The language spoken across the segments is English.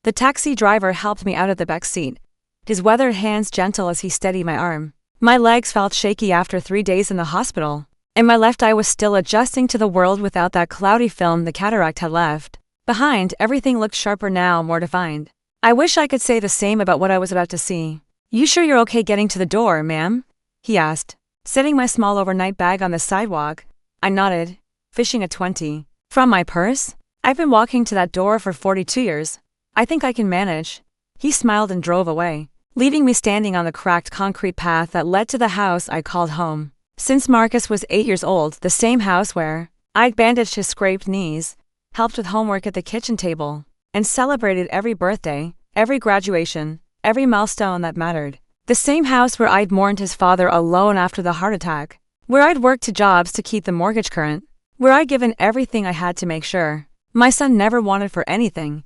The taxi driver helped me out of the back seat, his weathered hands gentle as he steadied my arm. My legs felt shaky after 3 days in the hospital, and my left eye was still adjusting to the world without that cloudy film the cataract had left behind. Everything looked sharper now, more defined. I wish I could say the same about what I was about to see. "You sure you're okay getting to the door, ma'am?" he asked, setting my small overnight bag on the sidewalk. I nodded, fishing a 20 from my purse. "I've been walking to that door for 42 years. I think I can manage." He smiled and drove away, leaving me standing on the cracked concrete path that led to the house I called home. Since Marcus was 8 years old, the same house where I'd bandaged his scraped knees, helped with homework at the kitchen table, and celebrated every birthday, every graduation, every milestone that mattered. The same house where I'd mourned his father alone after the heart attack, where I'd worked 2 jobs to keep the mortgage current, where I'd given everything I had to make sure my son never wanted for anything.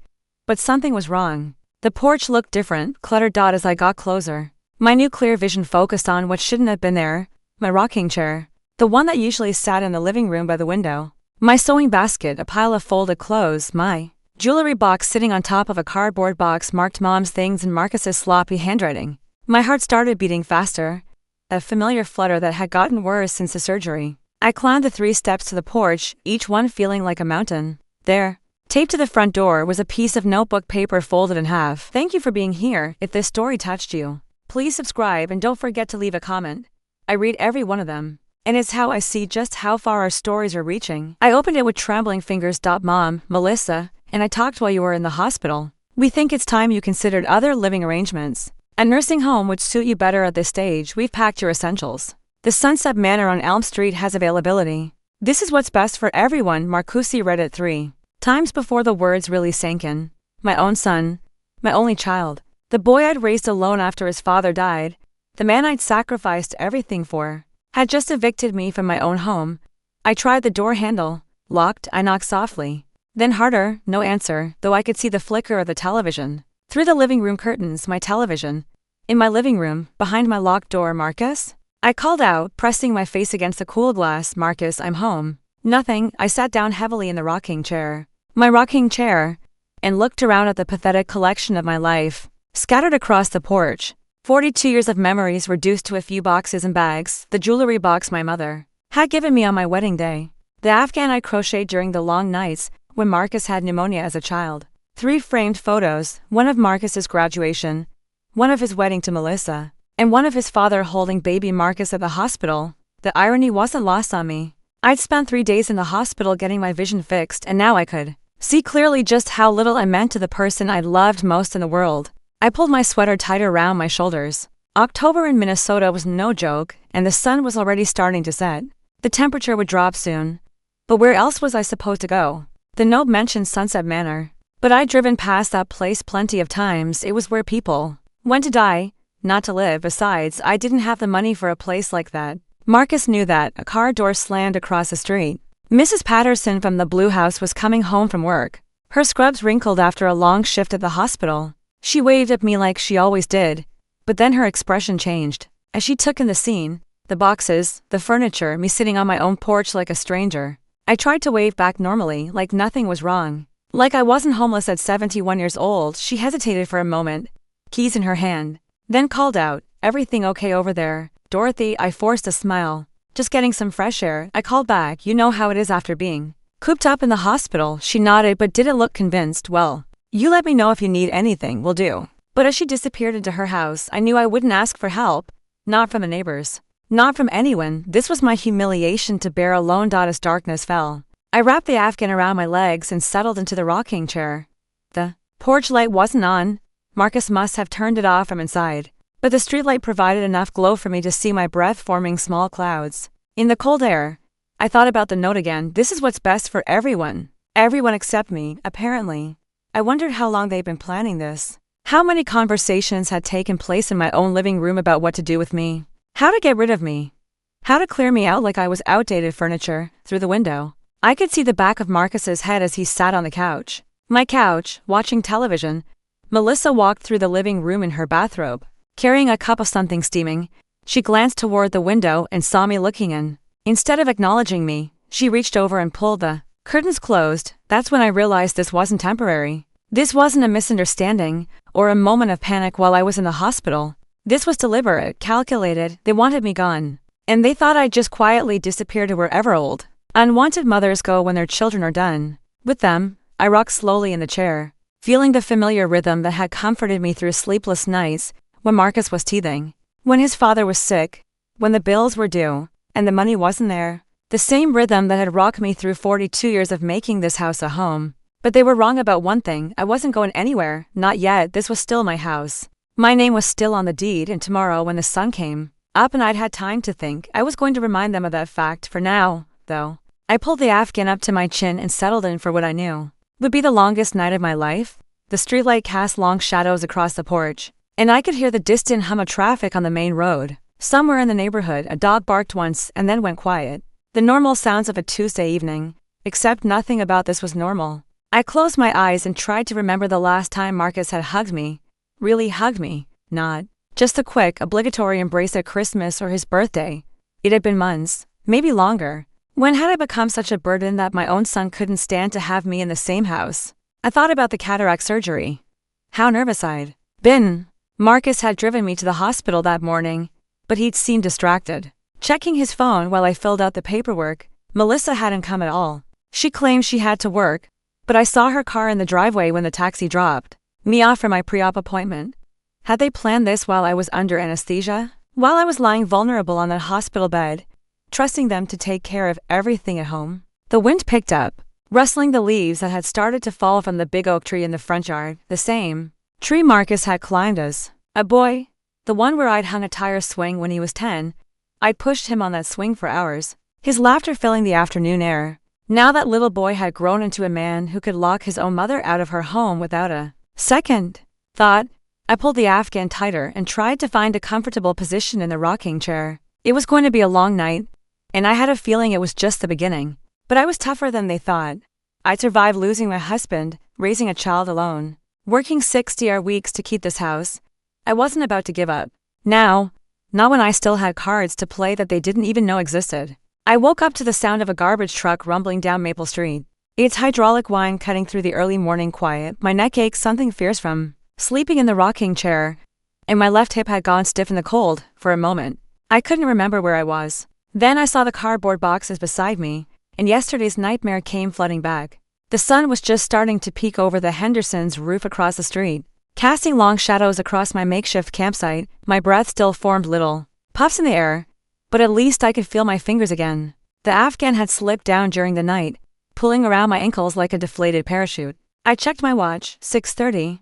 But something was wrong. The porch looked different, cluttered as I got closer. My new clear vision focused on what shouldn't have been there: my rocking chair, the one that usually sat in the living room by the window, my sewing basket, a pile of folded clothes, my jewelry box sitting on top of a cardboard box marked Mom's things, and Marcus's sloppy handwriting. My heart started beating faster, a familiar flutter that had gotten worse since the surgery. I climbed the 3 steps to the porch, each one feeling like a mountain. There, taped to the front door, was a piece of notebook paper folded in half. "Thank you for being here. If this story touched you, please subscribe and don't forget to leave a comment. I read every one of them, and it's how I see just how far our stories are reaching." I opened it with trembling fingers. "Mom, Melissa, and I talked while you were in the hospital. We think it's time you considered other living arrangements. A nursing home would suit you better at this stage. We've packed your essentials. The Sunset Manor on Elm Street has availability. This is what's best for everyone." Marcusi read it 3 times before the words really sank in. My own son, my only child, the boy I'd raised alone after his father died, the man I'd sacrificed everything for, had just evicted me from my own home. I tried the door handle, locked. I knocked softly, then harder. No answer, though I could see the flicker of the television through the living room curtains. My television. In my living room, behind my locked door. "Marcus?" I called out, pressing my face against the cool glass. "Marcus, I'm home." Nothing. I sat down heavily in the rocking chair, my rocking chair, and looked around at the pathetic collection of my life, scattered across the porch. 42 years of memories reduced to a few boxes and bags. The jewelry box my mother had given me on my wedding day, the Afghan I crocheted during the long nights when Marcus had pneumonia as a child. 3 framed photos, one of Marcus's graduation, one of his wedding to Melissa, and one of his father holding baby Marcus at the hospital. The irony wasn't lost on me. I'd spent 3 days in the hospital getting my vision fixed, and now I could see clearly just how little I meant to the person I'd loved most in the world. I pulled my sweater tighter around my shoulders. October in Minnesota was no joke, and the sun was already starting to set. The temperature would drop soon. But where else was I supposed to go? The note mentioned Sunset Manor, but I'd driven past that place plenty of times. It was where people went to die, not to live. Besides, I didn't have the money for a place like that. Marcus knew that. A car door slammed across the street. Mrs. Patterson from the Blue House was coming home from work, her scrubs wrinkled after a long shift at the hospital. She waved at me like she always did, but then her expression changed as she took in the scene, the boxes, the furniture, me sitting on my own porch like a stranger. I tried to wave back normally, like nothing was wrong, like I wasn't homeless at 71 years old. She hesitated for a moment, keys in her hand, then called out, "Everything okay over there, Dorothy?" I forced a smile. "Just getting some fresh air," I called back. "You know how it is after being cooped up in the hospital." She nodded but didn't look convinced. "Well, you let me know if you need anything, will do." But as she disappeared into her house, I knew I wouldn't ask for help, not from the neighbors, not from anyone. This was my humiliation to bear alone. As darkness fell, I wrapped the Afghan around my legs and settled into the rocking chair. The porch light wasn't on. Marcus must have turned it off from inside, but the streetlight provided enough glow for me to see my breath forming small clouds in the cold air. I thought about the note again. This is what's best for everyone. Everyone except me, apparently. I wondered how long they'd been planning this. How many conversations had taken place in my own living room about what to do with me, how to get rid of me, how to clear me out like I was outdated furniture. Through the window, I could see the back of Marcus's head as he sat on the couch. My couch, watching television. Melissa walked through the living room in her bathrobe, carrying a cup of something steaming. She glanced toward the window and saw me looking in. Instead of acknowledging me, she reached over and pulled the curtains closed. That's when I realized this wasn't temporary. This wasn't a misunderstanding or a moment of panic while I was in the hospital. This was deliberate, calculated. They wanted me gone. And they thought I'd just quietly disappear to wherever old, unwanted mothers go when their children are done with them. I rocked slowly in the chair, feeling the familiar rhythm that had comforted me through sleepless nights when Marcus was teething, when his father was sick, when the bills were due, and the money wasn't there. The same rhythm that had rocked me through 42 years of making this house a home. But they were wrong about one thing: I wasn't going anywhere, not yet. This was still my house. My name was still on the deed, and tomorrow when the sun came up and I'd had time to think, I was going to remind them of that fact. For now, though, I pulled the Afghan up to my chin and settled in for what I knew would be the longest night of my life. The streetlight cast long shadows across the porch, and I could hear the distant hum of traffic on the main road. Somewhere in the neighborhood, a dog barked once and then went quiet. The normal sounds of a Tuesday evening, except nothing about this was normal. I closed my eyes and tried to remember the last time Marcus had hugged me. Really hugged me, not just a quick, obligatory embrace at Christmas or his birthday. It had been months, maybe longer. When had I become such a burden that my own son couldn't stand to have me in the same house? I thought about the cataract surgery. How nervous I'd been. Marcus had driven me to the hospital that morning, but he'd seemed distracted, checking his phone while I filled out the paperwork. Melissa hadn't come at all. She claimed she had to work, but I saw her car in the driveway when the taxi dropped me off for my pre-op appointment. Had they planned this while I was under anesthesia? While I was lying vulnerable on that hospital bed, trusting them to take care of everything at home? The wind picked up, rustling the leaves that had started to fall from the big oak tree in the front yard, the same tree Marcus had climbed as a boy, the one where I'd hung a tire swing when he was 10. I'd pushed him on that swing for hours, his laughter filling the afternoon air. Now that little boy had grown into a man who could lock his own mother out of her home without a second thought. I pulled the Afghan tighter and tried to find a comfortable position in the rocking chair. It was going to be a long night, and I had a feeling it was just the beginning. But I was tougher than they thought. I'd survived losing my husband, raising a child alone, working 60-hour weeks to keep this house. I wasn't about to give up. Now, not when I still had cards to play that they didn't even know existed. I woke up to the sound of a garbage truck rumbling down Maple Street, its hydraulic whine cutting through the early morning quiet. My neck ached, something fierce from sleeping in the rocking chair, and my left hip had gone stiff in the cold. For a moment, I couldn't remember where I was. Then I saw the cardboard boxes beside me, and yesterday's nightmare came flooding back. The sun was just starting to peek over the Hendersons' roof across the street, casting long shadows across my makeshift campsite. My breath still formed little puffs in the air, but at least I could feel my fingers again. The Afghan had slipped down during the night, pulling around my ankles like a deflated parachute. I checked my watch, 6:30.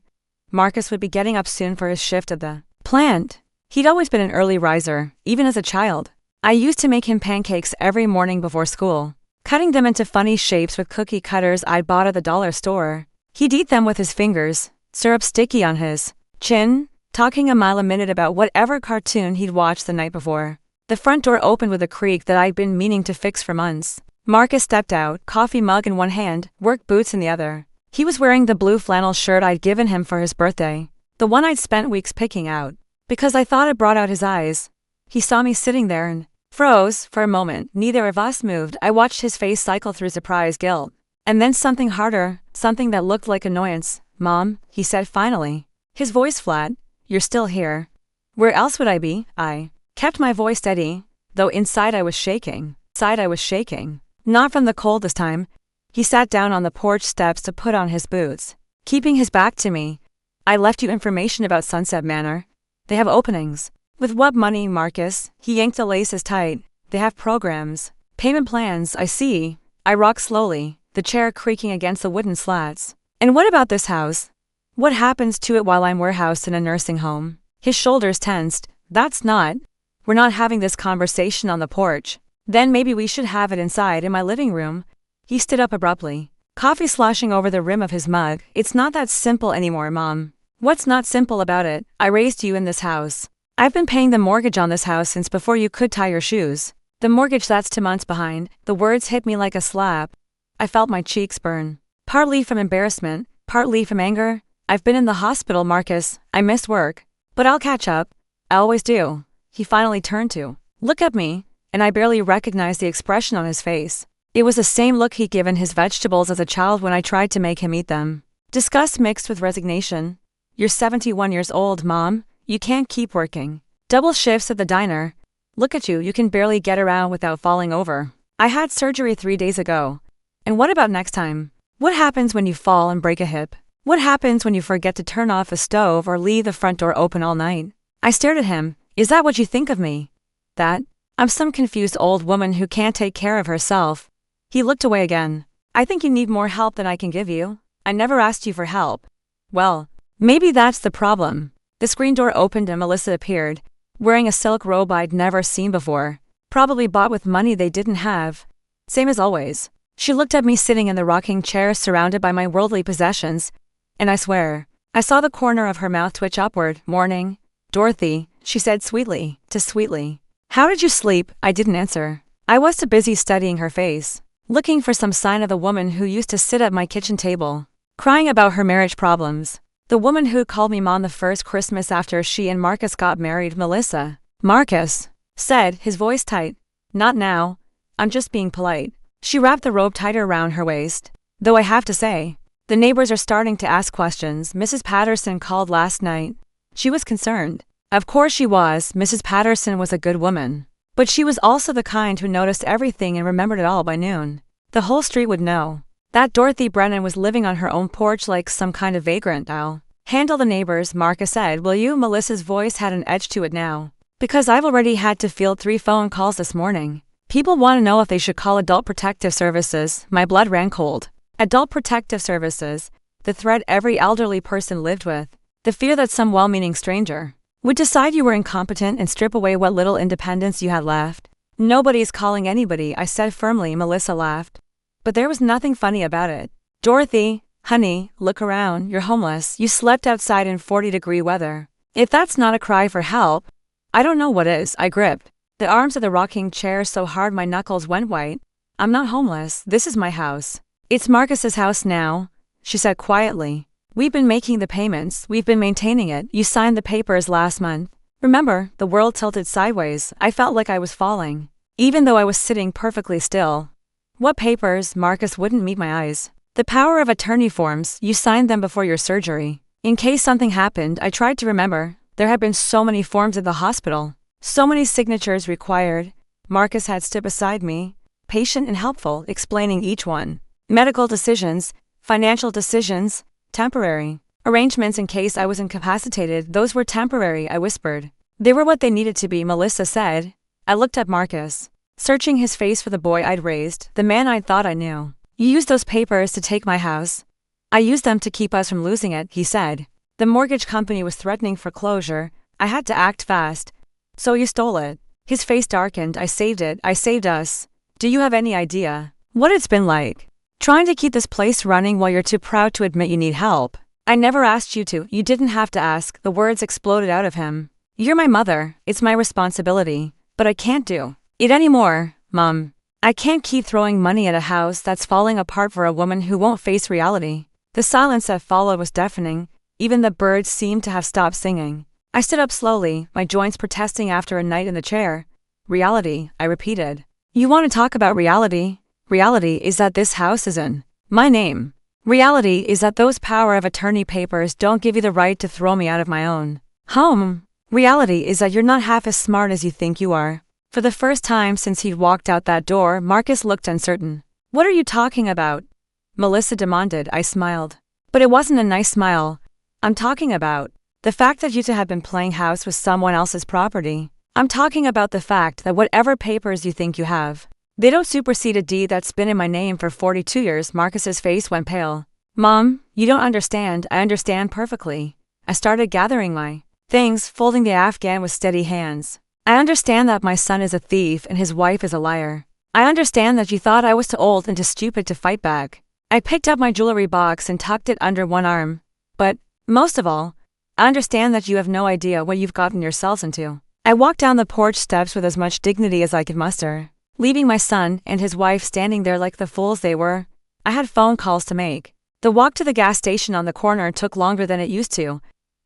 Marcus would be getting up soon for his shift at the plant. He'd always been an early riser, even as a child. I used to make him pancakes every morning before school, cutting them into funny shapes with cookie cutters I'd bought at the dollar store. He'd eat them with his fingers, syrup sticky on his chin, talking a mile a minute about whatever cartoon he'd watched the night before. The front door opened with a creak that I'd been meaning to fix for months. Marcus stepped out, coffee mug in one hand, work boots in the other. He was wearing the blue flannel shirt I'd given him for his birthday, the one I'd spent weeks picking out, because I thought it brought out his eyes. He saw me sitting there and froze. For a moment, neither of us moved. I watched his face cycle through surprise, guilt, and then something harder, something that looked like annoyance. "Mom," he said finally, his voice flat, "you're still here. Where else would I be?" I kept my voice steady, though inside I was shaking. Not from the cold this time. He sat down on the porch steps to put on his boots, keeping his back to me. "I left you information about Sunset Manor. They have openings." "With what money, Marcus?" He yanked the laces tight. "They have programs, payment plans, I see." I rocked slowly, the chair creaking against the wooden slats. "And what about this house? What happens to it while I'm warehoused in a nursing home?" His shoulders tensed. We're not having this conversation on the porch. Then maybe we should have it inside in my living room." He stood up abruptly, coffee sloshing over the rim of his mug. "It's not that simple anymore, Mom." "What's not simple about it? I raised you in this house. I've been paying the mortgage on this house since before you could tie your shoes. The mortgage that's 2 months behind." The words hit me like a slap. I felt my cheeks burn, partly from embarrassment, partly from anger. "I've been in the hospital, Marcus. I missed work. But I'll catch up. I always do." He finally turned to look at me, and I barely recognized the expression on his face. It was the same look he'd given his vegetables as a child when I tried to make him eat them. Disgust mixed with resignation. You're 71 years old, Mom. You can't keep working. Double shifts at the diner. Look at you, you can barely get around without falling over. I had surgery 3 days ago. And what about next time? What happens when you fall and break a hip? What happens when you forget to turn off a stove or leave the front door open all night? I stared at him. Is that what you think of me? That? I'm some confused old woman who can't take care of herself. He looked away again. I think you need more help than I can give you. I never asked you for help. Well, maybe that's the problem. The screen door opened and Melissa appeared, wearing a silk robe I'd never seen before, probably bought with money they didn't have. Same as always. She looked at me sitting in the rocking chair surrounded by my worldly possessions, and I swear, I saw the corner of her mouth twitch upward. Morning, Dorothy, she said sweetly, too sweetly. How did you sleep? I didn't answer. I was too busy studying her face, looking for some sign of the woman who used to sit at my kitchen table, crying about her marriage problems. The woman who called me Mom the first Christmas after she and Marcus got married, Melissa. Marcus said, his voice tight. Not now. I'm just being polite. She wrapped the robe tighter around her waist. Though I have to say, the neighbors are starting to ask questions. Mrs. Patterson called last night. She was concerned. Of course she was. Mrs. Patterson was a good woman. But she was also the kind who noticed everything and remembered it all by noon. The whole street would know that Dorothy Brennan was living on her own porch like some kind of vagrant. I'll handle the neighbors, Marcus said. Will you? Melissa's voice had an edge to it now. Because I've already had to field 3 phone calls this morning. People want to know if they should call Adult Protective Services. My blood ran cold. Adult Protective Services, the threat every elderly person lived with, the fear that some well-meaning stranger would decide you were incompetent and strip away what little independence you had left. Nobody's calling anybody, I said firmly. Melissa laughed. But there was nothing funny about it. Dorothy, honey, look around. You're homeless. You slept outside in 40-degree weather. If that's not a cry for help, I don't know what is. I gripped the arms of the rocking chair so hard my knuckles went white. I'm not homeless. This is my house. It's Marcus's house now, she said quietly. We've been making the payments. We've been maintaining it. You signed the papers last month. Remember, the world tilted sideways. I felt like I was falling, even though I was sitting perfectly still. What papers? Marcus wouldn't meet my eyes. The power of attorney forms. You signed them before your surgery. In case something happened. I tried to remember. There had been so many forms at the hospital. So many signatures required. Marcus had stood beside me, patient and helpful, explaining each one. Medical decisions, financial decisions, temporary arrangements in case I was incapacitated. Those were temporary, I whispered. They were what they needed to be, Melissa said. I looked at Marcus, searching his face for the boy I'd raised, the man I thought I knew. You used those papers to take my house. I used them to keep us from losing it, he said. The mortgage company was threatening foreclosure. I had to act fast. So you stole it. His face darkened. I saved it. I saved us. Do you have any idea what it's been like trying to keep this place running while you're too proud to admit you need help? I never asked you to. You didn't have to ask. The words exploded out of him. You're my mother. It's my responsibility. But I can't do it anymore, Mom. I can't keep throwing money at a house that's falling apart for a woman who won't face reality. The silence that followed was deafening. Even the birds seemed to have stopped singing. I stood up slowly, my joints protesting after a night in the chair. Reality, I repeated. You want to talk about reality? Reality is that this house is in my name. Reality is that those power of attorney papers don't give you the right to throw me out of my own home. Reality is that you're not half as smart as you think you are. For the first time since he'd walked out that door, Marcus looked uncertain. What are you talking about? Melissa demanded. I smiled. But it wasn't a nice smile. I'm talking about the fact that you two have been playing house with someone else's property. I'm talking about the fact that whatever papers you think you have, they don't supersede a deed that's been in my name for 42 years. Marcus's face went pale. Mom, you don't understand. I understand perfectly. I started gathering my things, folding the Afghan with steady hands. I understand that my son is a thief and his wife is a liar. I understand that you thought I was too old and too stupid to fight back. I picked up my jewelry box and tucked it under one arm. But, most of all, I understand that you have no idea what you've gotten yourselves into. I walked down the porch steps with as much dignity as I could muster, leaving my son and his wife standing there like the fools they were. I had phone calls to make. The walk to the gas station on the corner took longer than it used to,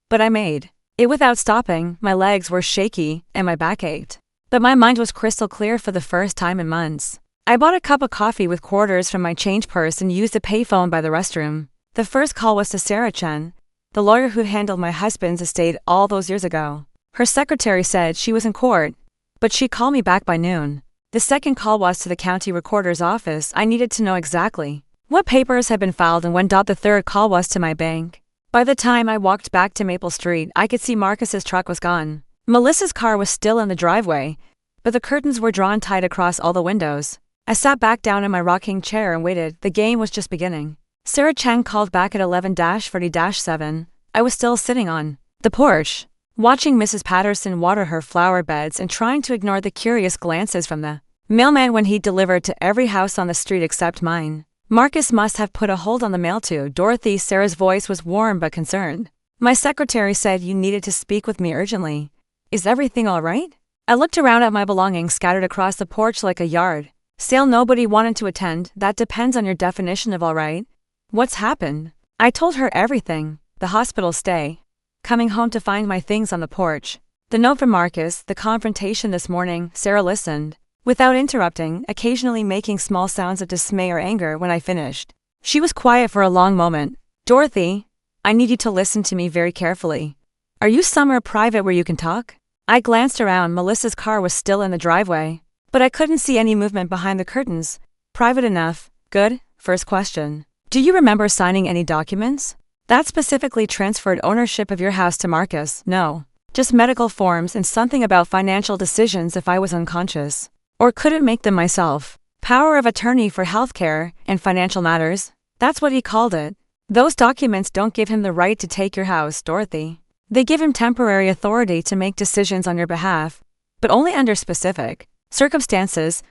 but I made it without stopping. My legs were shaky and my back ached, but my mind was crystal clear for the first time in months. I bought a cup of coffee with quarters from my change purse and used a payphone by the restroom. The first call was to Sarah Chen, the lawyer who handled my husband's estate all those years ago. Her secretary said she was in court, but she called me back by noon. The second call was to the county recorder's office. I needed to know exactly what papers had been filed and when. The third call was to my bank. By the time I walked back to Maple Street, I could see Marcus's truck was gone. Melissa's car was still in the driveway, but the curtains were drawn tight across all the windows. I sat back down in my rocking chair and waited. The game was just beginning. Sarah Chen called back at 11:40-7. I was still sitting on the porch, watching Mrs. Patterson water her flower beds and trying to ignore the curious glances from the mailman when he delivered to every house on the street except mine. Marcus must have put a hold on the mail too. Dorothy, Sarah's voice was warm but concerned. My secretary said you needed to speak with me urgently. Is everything all right? I looked around at my belongings scattered across the porch like a yard sale nobody wanted to attend. That depends on your definition of all right. What's happened? I told her everything. The hospital stay, coming home to find my things on the porch, the note from Marcus, the confrontation this morning. Sarah listened, without interrupting, occasionally making small sounds of dismay or anger when I finished. She was quiet for a long moment. Dorothy, I need you to listen to me very carefully. Are you somewhere private where you can talk? I glanced around. Melissa's car was still in the driveway, but I couldn't see any movement behind the curtains. Private enough. Good. First question. Do you remember signing any documents that specifically transferred ownership of your house to Marcus? No. Just medical forms and something about financial decisions if I was unconscious or couldn't make them myself. Power of attorney for healthcare and financial matters. That's what he called it. Those documents don't give him the right to take your house, Dorothy. They give him temporary authority to make decisions on your behalf, but only under specific circumstances,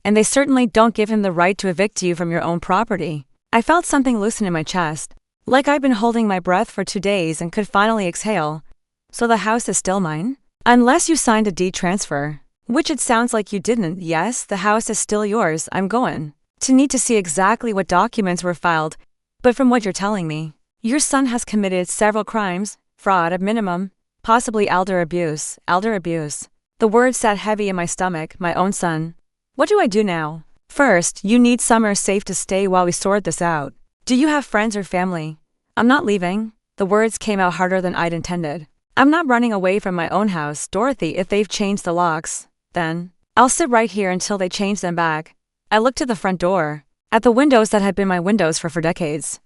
and they certainly don't give him the right to evict you from your own property. I felt something loosen in my chest, like I'd been holding my breath for 2 days and could finally exhale. So the house is still mine? Unless you signed a deed transfer, which it sounds like you didn't. Yes, the house is still yours. I'm going to need to see exactly what documents were filed, but from what you're telling me, your son has committed several crimes. Fraud at minimum, possibly elder abuse. Elder abuse. The word sat heavy in my stomach. My own son. What do I do now? First, you need somewhere safe to stay while we sort this out. Do you have friends or family? I'm not leaving. The words came out harder than I'd intended. I'm not running away from my own house, Dorothy. If they've changed the locks, then I'll sit right here until they change them back. I looked to the front door, at the windows that had been my windows for decades.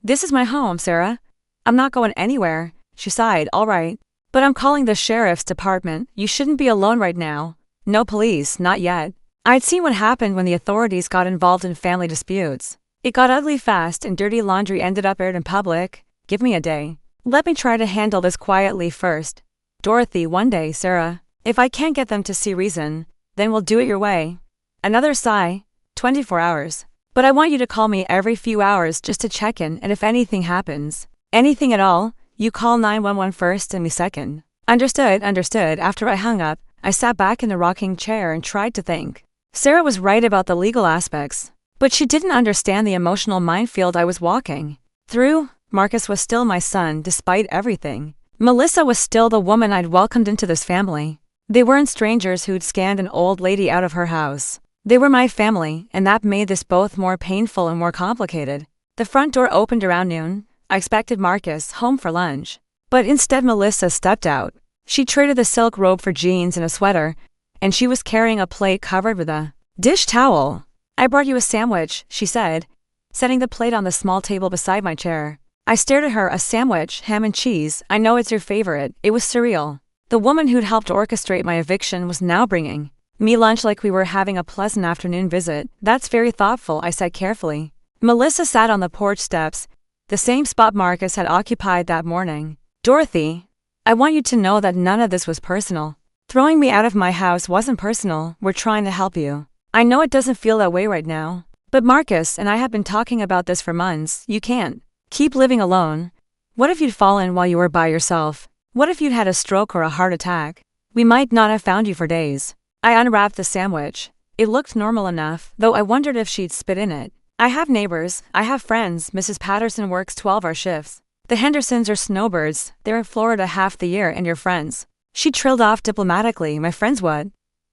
This is my home, Sarah. I'm not going anywhere, she sighed. All right, but I'm calling the sheriff's department. You shouldn't be alone right now. No police, not yet. I'd seen what happened when the authorities got involved in family disputes. It got ugly fast and dirty laundry ended up aired in public. Give me a day. Let me try to handle this quietly first. Dorothy, one day, Sarah. If I can't get them to see reason, then we'll do it your way. Another sigh. 24 hours. But I want you to call me every few hours just to check in, and if anything happens, anything at all, you call 911 first and me second. Understood. After I hung up, I sat back in the rocking chair and tried to think. Sarah was right about the legal aspects, but she didn't understand the emotional minefield I was walking through. Marcus was still my son despite everything. Melissa was still the woman I'd welcomed into this family. They weren't strangers who'd scanned an old lady out of her house. They were my family, and that made this both more painful and more complicated. The front door opened around noon. I expected Marcus home for lunch, but instead Melissa stepped out. She traded the silk robe for jeans and a sweater, and she was carrying a plate covered with a dish towel. I brought you a sandwich, she said, setting the plate on the small table beside my chair. I stared at her. A sandwich, ham and cheese. I know it's your favorite. It was surreal. The woman who'd helped orchestrate my eviction was now bringing me lunch like we were having a pleasant afternoon visit. That's very thoughtful, I said carefully. Melissa sat on the porch steps, the same spot Marcus had occupied that morning. Dorothy, I want you to know that none of this was personal. Throwing me out of my house wasn't personal. We're trying to help you. I know it doesn't feel that way right now, but Marcus and I have been talking about this for months. You can't keep living alone. What if you'd fallen while you were by yourself? What if you'd had a stroke or a heart attack? We might not have found you for days. I unwrapped the sandwich. It looked normal enough, though I wondered if she'd spit in it. I have neighbors, I have friends. Mrs. Patterson works 12-hour shifts. The Hendersons are snowbirds. They're in Florida half the year, and your friends. She trilled off diplomatically. My friends what?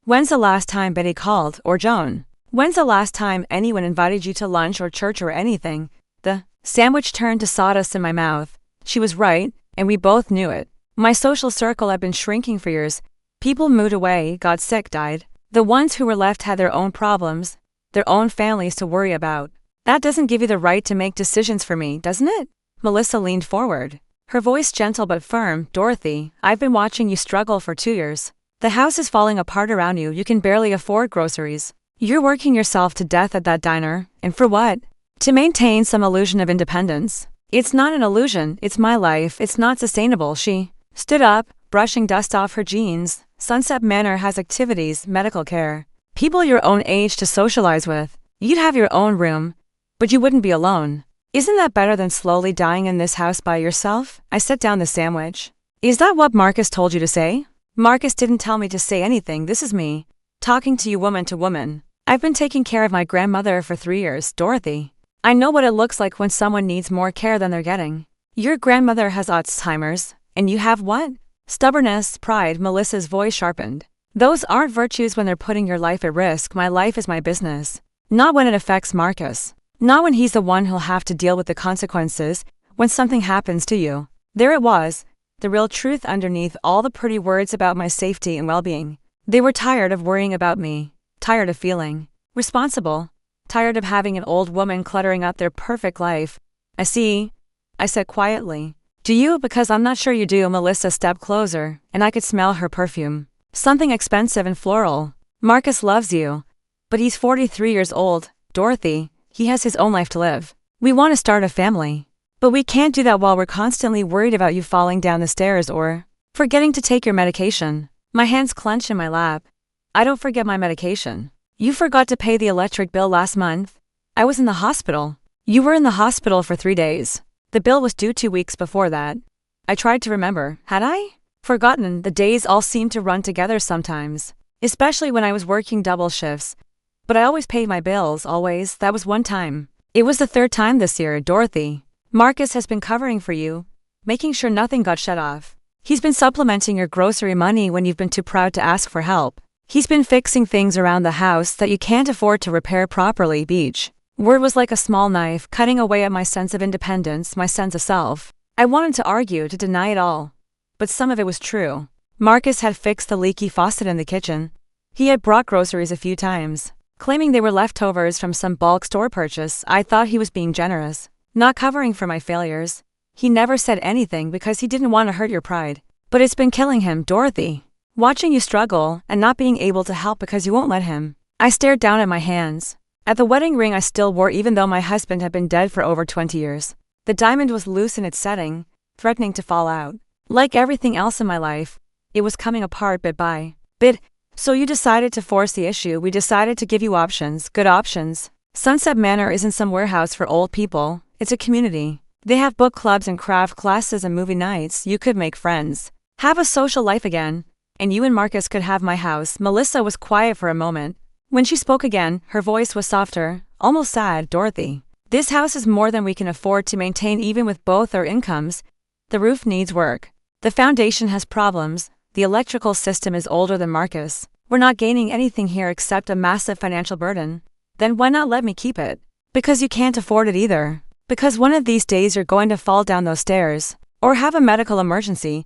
When's the last time Betty called, or Joan? When's the last time anyone invited you to lunch or church or anything? The Sandwich turned to sawdust in my mouth. She was right, and we both knew it. My social circle had been shrinking for years. People moved away, got sick, died. The ones who were left had their own problems, their own families to worry about. That doesn't give you the right to make decisions for me, doesn't it? Melissa leaned forward. Her voice gentle but firm. Dorothy, I've been watching you struggle for 2 years. The house is falling apart around you. You can barely afford groceries. You're working yourself to death at that diner. And for what? To maintain some illusion of independence. It's not an illusion, it's my life. It's not sustainable. She stood up, brushing dust off her jeans. Sunset Manor has activities, medical care, people your own age to socialize with. You'd have your own room, but you wouldn't be alone. Isn't that better than slowly dying in this house by yourself? I set down the sandwich. Is that what Marcus told you to say? Marcus didn't tell me to say anything. This is me, talking to you woman to woman. I've been taking care of my grandmother for 3 years, Dorothy. I know what it looks like when someone needs more care than they're getting. Your grandmother has Alzheimer's, and you have what? Stubbornness, pride. Melissa's voice sharpened. Those aren't virtues when they're putting your life at risk. My life is my business. Not when it affects Marcus. Not when he's the one who'll have to deal with the consequences when something happens to you. There it was, the real truth underneath all the pretty words about my safety and well-being. They were tired of worrying about me, tired of feeling responsible, tired of having an old woman cluttering up their perfect life. I see, I said quietly. Do you? Because I'm not sure you do. Melissa stepped closer, and I could smell her perfume. Something expensive and floral. Marcus loves you. But he's 43 years old, Dorothy. He has his own life to live. We want to start a family. But we can't do that while we're constantly worried about you falling down the stairs or forgetting to take your medication. My hands clenched in my lap. I don't forget my medication. You forgot to pay the electric bill last month. I was in the hospital. You were in the hospital for 3 days. The bill was due 2 weeks before that. I tried to remember. Had I? Forgotten. The days all seemed to run together sometimes, especially when I was working double shifts. But I always paid my bills, always. That was one time. It was the 3rd time this year, Dorothy. Marcus has been covering for you, making sure nothing got shut off. He's been supplementing your grocery money when you've been too proud to ask for help. He's been fixing things around the house that you can't afford to repair properly. Beach. Word was like a small knife, cutting away at my sense of independence, my sense of self. I wanted to argue, to deny it all. But some of it was true. Marcus had fixed the leaky faucet in the kitchen. He had brought groceries a few times, claiming they were leftovers from some bulk store purchase. I thought he was being generous, not covering for my failures. He never said anything because he didn't want to hurt your pride. But it's been killing him, Dorothy. Watching you struggle and not being able to help because you won't let him. I stared down at my hands. At the wedding ring I still wore even though my husband had been dead for over 20 years. The diamond was loose in its setting, threatening to fall out. Like everything else in my life, it was coming apart bit by bit. So you decided to force the issue. We decided to give you options, good options. Sunset Manor isn't some warehouse for old people. It's a community. They have book clubs and craft classes and movie nights. You could make friends, have a social life again, and you and Marcus could have my house. Melissa was quiet for a moment. When she spoke again, her voice was softer, almost sad. Dorothy, this house is more than we can afford to maintain even with both our incomes. The roof needs work. The foundation has problems. The electrical system is older than Marcus. We're not gaining anything here except a massive financial burden. Then why not let me keep it? Because you can't afford it either. Because one of these days you're going to fall down those stairs, or have a medical emergency,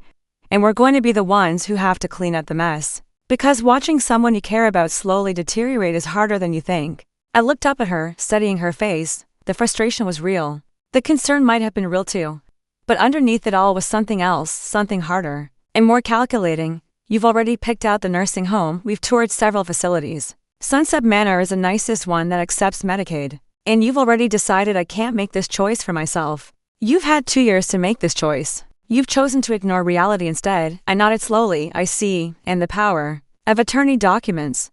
and we're going to be the ones who have to clean up the mess. Because watching someone you care about slowly deteriorate is harder than you think. I looked up at her, studying her face. The frustration was real. The concern might have been real too. But underneath it all was something else, something harder, and more calculating. You've already picked out the nursing home. We've toured several facilities. Sunset Manor is the nicest one that accepts Medicaid. And you've already decided I can't make this choice for myself. You've had 2 years to make this choice. You've chosen to ignore reality instead. I nodded slowly. I see, and the power of attorney documents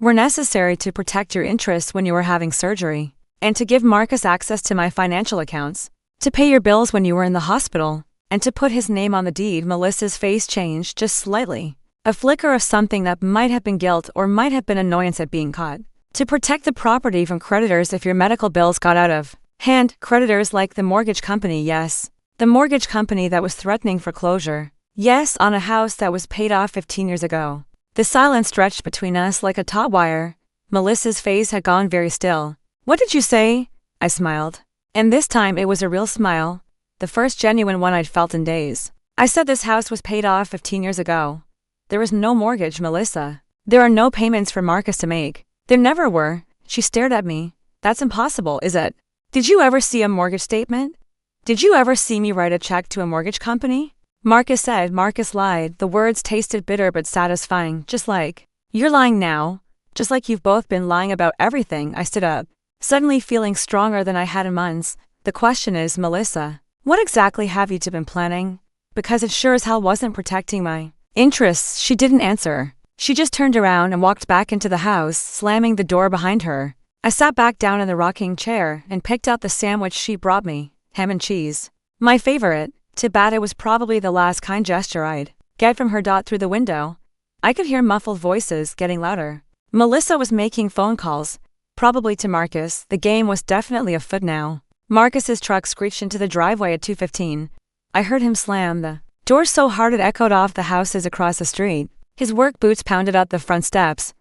were necessary to protect your interests when you were having surgery, and to give Marcus access to my financial accounts, to pay your bills when you were in the hospital, and to put his name on the deed. Melissa's face changed just slightly. A flicker of something that might have been guilt or might have been annoyance at being caught. To protect the property from creditors if your medical bills got out of hand. Creditors like the mortgage company, yes. The mortgage company that was threatening foreclosure. Yes, on a house that was paid off 15 years ago. The silence stretched between us like a taut wire. Melissa's face had gone very still. What did you say? I smiled. And this time it was a real smile, the first genuine one I'd felt in days. I said this house was paid off 15 years ago. There is no mortgage, Melissa. There are no payments for Marcus to make. There never were. She stared at me. That's impossible, is it? Did you ever see a mortgage statement? Did you ever see me write a check to a mortgage company? Marcus said. Marcus lied. The words tasted bitter but satisfying, just like, you're lying now. Just like you've both been lying about everything. I stood up, suddenly feeling stronger than I had in months. The question is, Melissa, what exactly have you two been planning? Because it sure as hell wasn't protecting my interests. She didn't answer. She just turned around and walked back into the house, slamming the door behind her. I sat back down in the rocking chair and picked out the sandwich she brought me, ham and cheese. My favorite. To bat, it was probably the last kind gesture I'd get from her. Through the window, I could hear muffled voices getting louder. Melissa was making phone calls, probably to Marcus. The game was definitely afoot now. Marcus's truck screeched into the driveway at 2:15. I heard him slam the door so hard it echoed off the houses across the street. His work boots pounded out the front steps,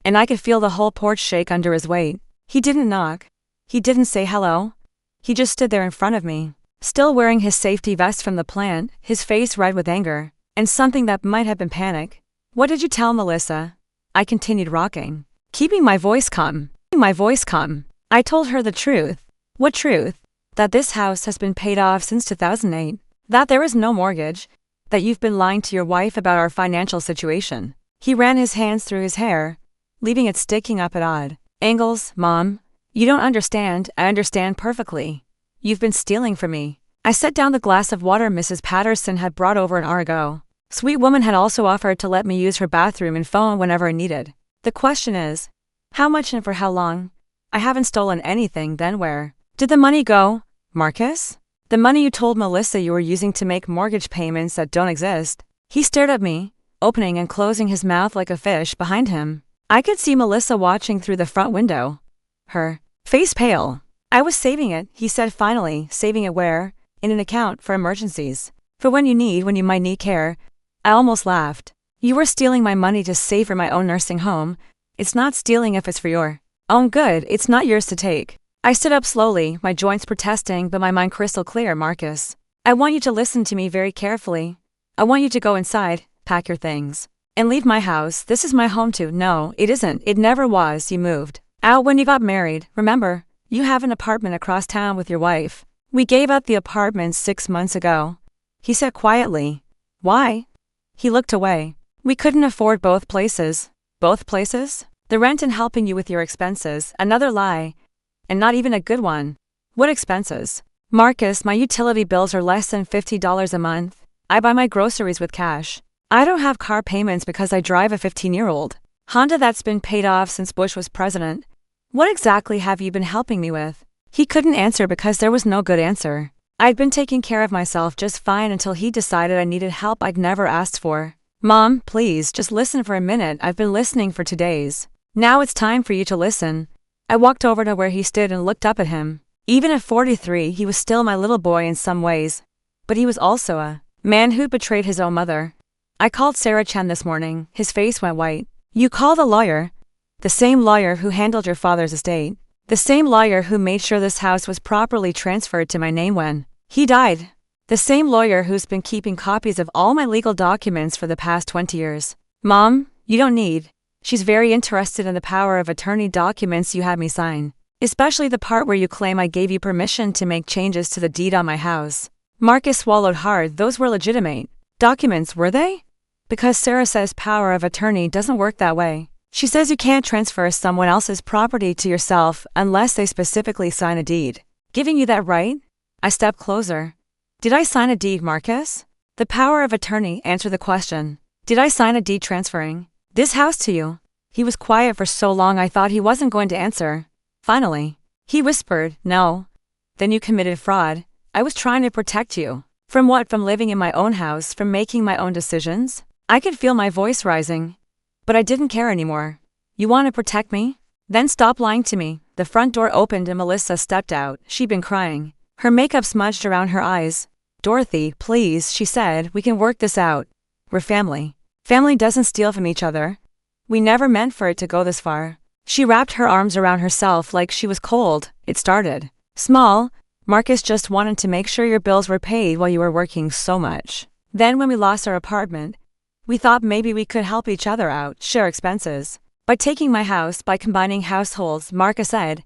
and I could feel the whole porch shake under his weight. He didn't knock. He didn't say hello. He just stood there in front of me, still wearing his safety vest from the plant, his face red with anger, and something that might have been panic. What did you tell Melissa? I continued rocking, keeping my voice calm. I told her the truth. What truth? That this house has been paid off since 2008. That there is no mortgage. That you've been lying to your wife about our financial situation. He ran his hands through his hair, leaving it sticking up at odd angles. Mom, you don't understand. I understand perfectly. You've been stealing from me. I set down the glass of water Mrs. Patterson had brought over an hour ago. Sweet woman had also offered to let me use her bathroom and phone whenever I needed. The question is, how much and for how long? I haven't stolen anything. Then where did the money go, Marcus? The money you told Melissa you were using to make mortgage payments that don't exist. He stared at me, opening and closing his mouth like a fish behind him. I could see Melissa watching through the front window, her face pale. I was saving it, he said finally. Saving it where? In an account for emergencies. For when you might need care. I almost laughed. You were stealing my money to save for my own nursing home. It's not stealing if it's for your own good. It's not yours to take. I stood up slowly, my joints protesting but my mind crystal clear. Marcus, I want you to listen to me very carefully. I want you to go inside, pack your things, and leave my house. This is my home too. No, it isn't. It never was. You moved out when you got married. Remember, you have an apartment across town with your wife. We gave up the apartment 6 months ago. He said quietly. Why? He looked away. We couldn't afford both places. Both places? The rent and helping you with your expenses. Another lie. And not even a good one. What expenses? Marcus, my utility bills are less than $50 a month. I buy my groceries with cash. I don't have car payments because I drive a 15-year-old Honda that's been paid off since Bush was president. What exactly have you been helping me with? He couldn't answer because there was no good answer. I'd been taking care of myself just fine until he decided I needed help I'd never asked for. Mom, please, just listen for a minute. I've been listening for 2 days. Now it's time for you to listen. I walked over to where he stood and looked up at him. Even at 43, he was still my little boy in some ways. But he was also a man who betrayed his own mother. I called Sarah Chen this morning. His face went white. You called a lawyer? The same lawyer who handled your father's estate. The same lawyer who made sure this house was properly transferred to my name when he died. The same lawyer who's been keeping copies of all my legal documents for the past 20 years. Mom, you don't need. She's very interested in the power of attorney documents you had me sign. Especially the part where you claim I gave you permission to make changes to the deed on my house. Marcus swallowed hard. Those were legitimate documents, were they? Because Sarah says power of attorney doesn't work that way. She says you can't transfer someone else's property to yourself unless they specifically sign a deed. Giving you that right? I stepped closer. Did I sign a deed, Marcus? The power of attorney answered the question. Did I sign a deed transferring this house to you? He was quiet for so long I thought he wasn't going to answer. Finally, he whispered, no. Then you committed fraud. I was trying to protect you. From what? From living in my own house, from making my own decisions? I could feel my voice rising. But I didn't care anymore. You want to protect me? Then stop lying to me. The front door opened and Melissa stepped out. She'd been crying. Her makeup smudged around her eyes. Dorothy, please, she said, we can work this out. We're family. Family doesn't steal from each other. We never meant for it to go this far. She wrapped her arms around herself like she was cold. It started small. Marcus just wanted to make sure your bills were paid while you were working so much. Then when we lost our apartment, we thought maybe we could help each other out, share expenses. By taking my house, by combining households, Marcus said.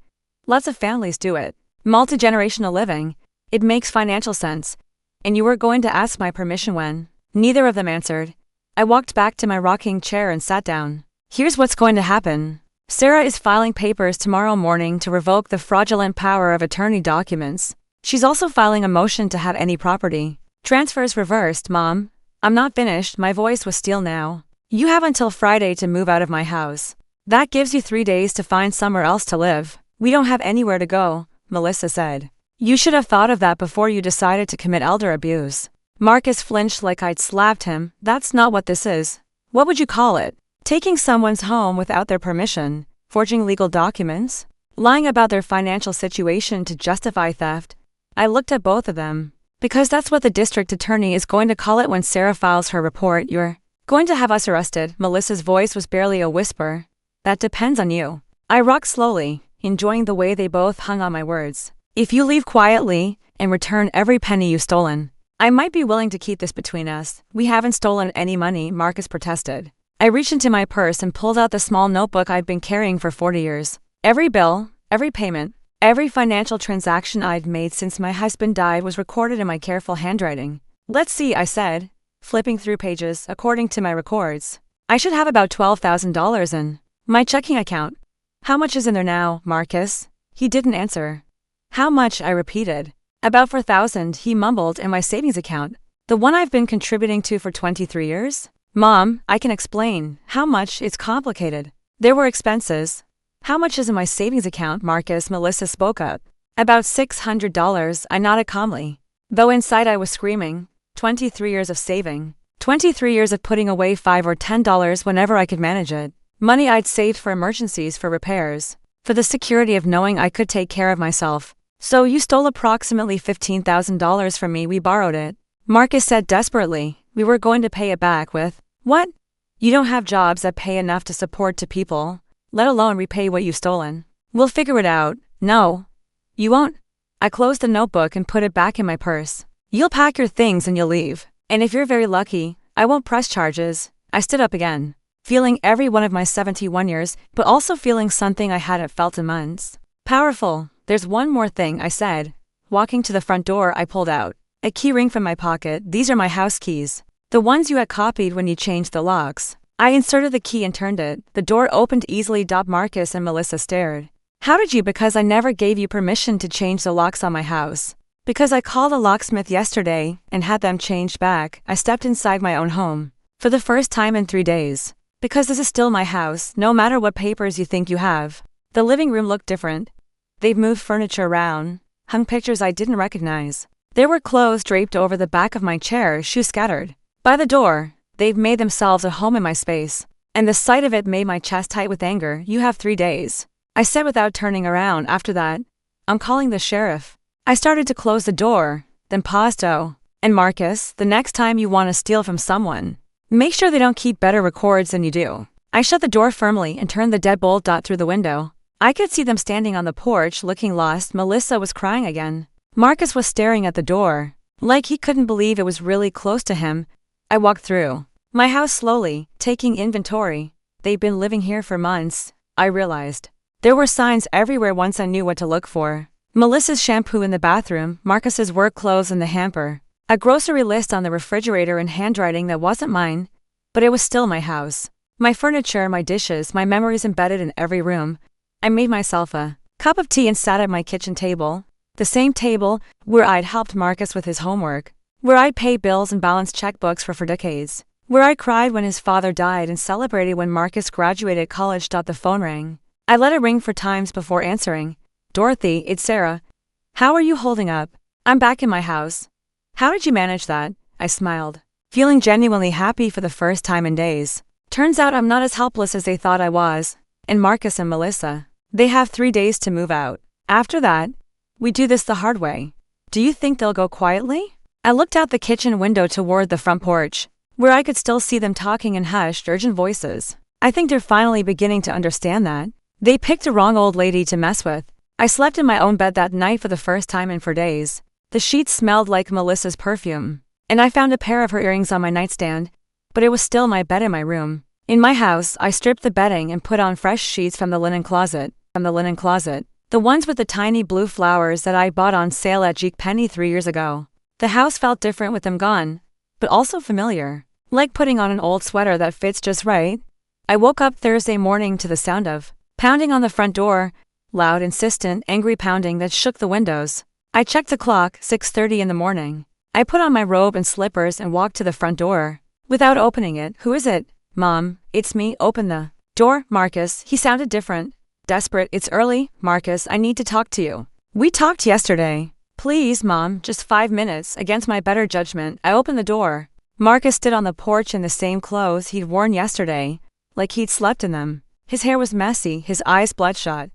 Lots of families do it. Multi-generational living. It makes financial sense. And you were going to ask my permission when? Neither of them answered. I walked back to my rocking chair and sat down. Here's what's going to happen. Sarah is filing papers tomorrow morning to revoke the fraudulent power of attorney documents. She's also filing a motion to have any property transfers reversed, Mom. I'm not finished, my voice was steel now. You have until Friday to move out of my house. That gives you 3 days to find somewhere else to live. We don't have anywhere to go, Melissa said. You should have thought of that before you decided to commit elder abuse. Marcus flinched like I'd slapped him. That's not what this is. What would you call it? Taking someone's home without their permission, forging legal documents, lying about their financial situation to justify theft. I looked at both of them. Because that's what the district attorney is going to call it when Sarah files her report. You're going to have us arrested. Melissa's voice was barely a whisper. That depends on you. I rocked slowly, enjoying the way they both hung on my words. If you leave quietly and return every penny you've stolen, I might be willing to keep this between us. We haven't stolen any money, Marcus protested. I reached into my purse and pulled out the small notebook I'd been carrying for 40 years. Every bill, every payment, every financial transaction I'd made since my husband died was recorded in my careful handwriting. Let's see, I said, flipping through pages. According to my records, I should have about $12,000 in my checking account. How much is in there now, Marcus? He didn't answer. How much? I repeated. About $4,000, he mumbled. In my savings account. The one I've been contributing to for 23 years? Mom, I can explain. How much? It's complicated. There were expenses. How much is in my savings account, Marcus? Melissa spoke up. About $600, I nodded calmly. Though inside I was screaming. 23 years of saving. 23 years of putting away $5 or $10 whenever I could manage it. Money I'd saved for emergencies, for repairs, for the security of knowing I could take care of myself. So you stole approximately $15,000 from me. We borrowed it. Marcus said desperately. We were going to pay it back with, what? You don't have jobs that pay enough to support two people, let alone repay what you've stolen. We'll figure it out. No. You won't? I closed the notebook and put it back in my purse. You'll pack your things and you'll leave. And if you're very lucky, I won't press charges. I stood up again, feeling every one of my 71 years, but also feeling something I hadn't felt in months. Powerful. There's one more thing, I said. Walking to the front door, I pulled out a key ring from my pocket. These are my house keys. The ones you had copied when you changed the locks. I inserted the key and turned it. The door opened easily. Marcus and Melissa stared. How did you? Because I never gave you permission to change the locks on my house. Because I called a locksmith yesterday and had them changed back. I stepped inside my own home. For the first time in 3 days. Because this is still my house, no matter what papers you think you have. The living room looked different. They've moved furniture around, hung pictures I didn't recognize. There were clothes draped over the back of my chair, shoes scattered. By the door, they've made themselves a home in my space. And the sight of it made my chest tight with anger. You have 3 days. I said without turning around. After that, I'm calling the sheriff. I started to close the door, then paused. Oh, and Marcus, the next time you want to steal from someone, make sure they don't keep better records than you do. I shut the door firmly and turned the deadbolt through the window. I could see them standing on the porch, looking lost. Melissa was crying again. Marcus was staring at the door, like he couldn't believe it was really close to him. I walked through my house slowly, taking inventory. They'd been living here for months, I realized. There were signs everywhere once I knew what to look for. Melissa's shampoo in the bathroom, Marcus's work clothes in the hamper, a grocery list on the refrigerator in handwriting that wasn't mine, but it was still my house. My furniture, my dishes, my memories embedded in every room. I made myself a cup of tea and sat at my kitchen table, the same table where I'd helped Marcus with his homework, where I'd pay bills and balance checkbooks for decades, where I cried when his father died and celebrated when Marcus graduated college. The phone rang. I let it ring 4 times before answering. Dorothy, it's Sarah. How are you holding up? I'm back in my house. How did you manage that? I smiled, feeling genuinely happy for the first time in days. Turns out I'm not as helpless as they thought I was. And Marcus and Melissa, they have 3 days to move out. After that, we do this the hard way. Do you think they'll go quietly? I looked out the kitchen window toward the front porch, where I could still see them talking in hushed, urgent voices. I think they're finally beginning to understand that they picked a wrong old lady to mess with. I slept in my own bed that night for the first time in 4 days. The sheets smelled like Melissa's perfume. And I found a pair of her earrings on my nightstand, but it was still my bed in my room. In my house, I stripped the bedding and put on fresh sheets from the linen closet. The ones with the tiny blue flowers that I bought on sale at JCPenney 3 years ago. The house felt different with them gone, but also familiar. Like putting on an old sweater that fits just right. I woke up Thursday morning to the sound of pounding on the front door, loud, insistent, angry pounding that shook the windows. I checked the clock, 6:30 in the morning. I put on my robe and slippers and walked to the front door. Without opening it, "Who is it?" "Mom, it's me, open the door." "Marcus," he sounded different. Desperate. "It's early, Marcus, I need to talk to you. We talked yesterday." "Please, Mom, just 5 minutes." Against my better judgment, I opened the door. Marcus stood on the porch in the same clothes he'd worn yesterday, like he'd slept in them. His hair was messy, his eyes bloodshot.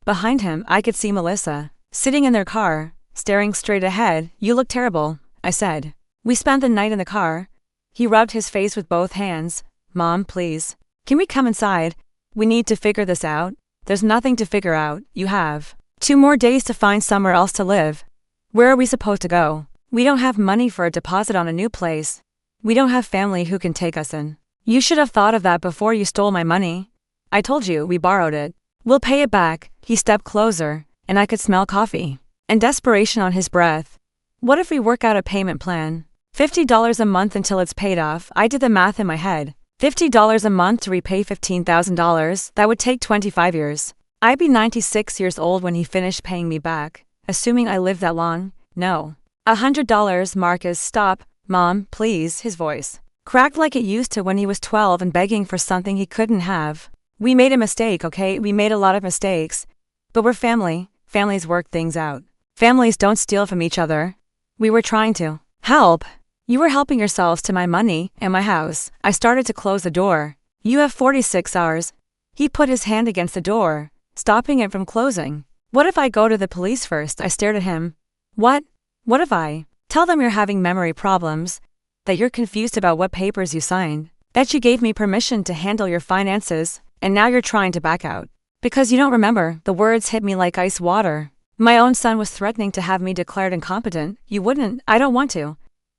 Behind him, I could see Melissa, sitting in their car, staring straight ahead. "You look terrible," I said. "We spent the night in the car." He rubbed his face with both hands. "Mom, please. Can we come inside? We need to figure this out." "There's nothing to figure out. You have 2 more days to find somewhere else to live." "Where are we supposed to go?" "We don't have money for a deposit on a new place. We don't have family who can take us in." "You should have thought of that before you stole my money. I told you we borrowed it. We'll pay it back." He stepped closer, and I could smell coffee and desperation on his breath. "What if we work out a payment plan? $50 a month until it's paid off." I did the math in my head. $50 a month to repay $15,000, that would take 25 years. I'd be 96 years old when he finished paying me back, assuming I lived that long. "No. $100, Marcus, stop." "Mom, please." His voice cracked like it used to when he was 12 and begging for something he couldn't have. "We made a mistake, okay? We made a lot of mistakes. But we're family. Families work things out. Families don't steal from each other. We were trying to help. You were helping yourselves to my money and my house." I started to close the door. "You have 46 hours. He put his hand against the door, stopping it from closing. "What if I go to the police first?" I stared at him. What if I tell them you're having memory problems, that you're confused about what papers you signed, that you gave me permission to handle your finances, and now you're trying to back out because you don't remember?" The words hit me like ice water. My own son was threatening to have me declared incompetent. "You wouldn't." "I don't want to."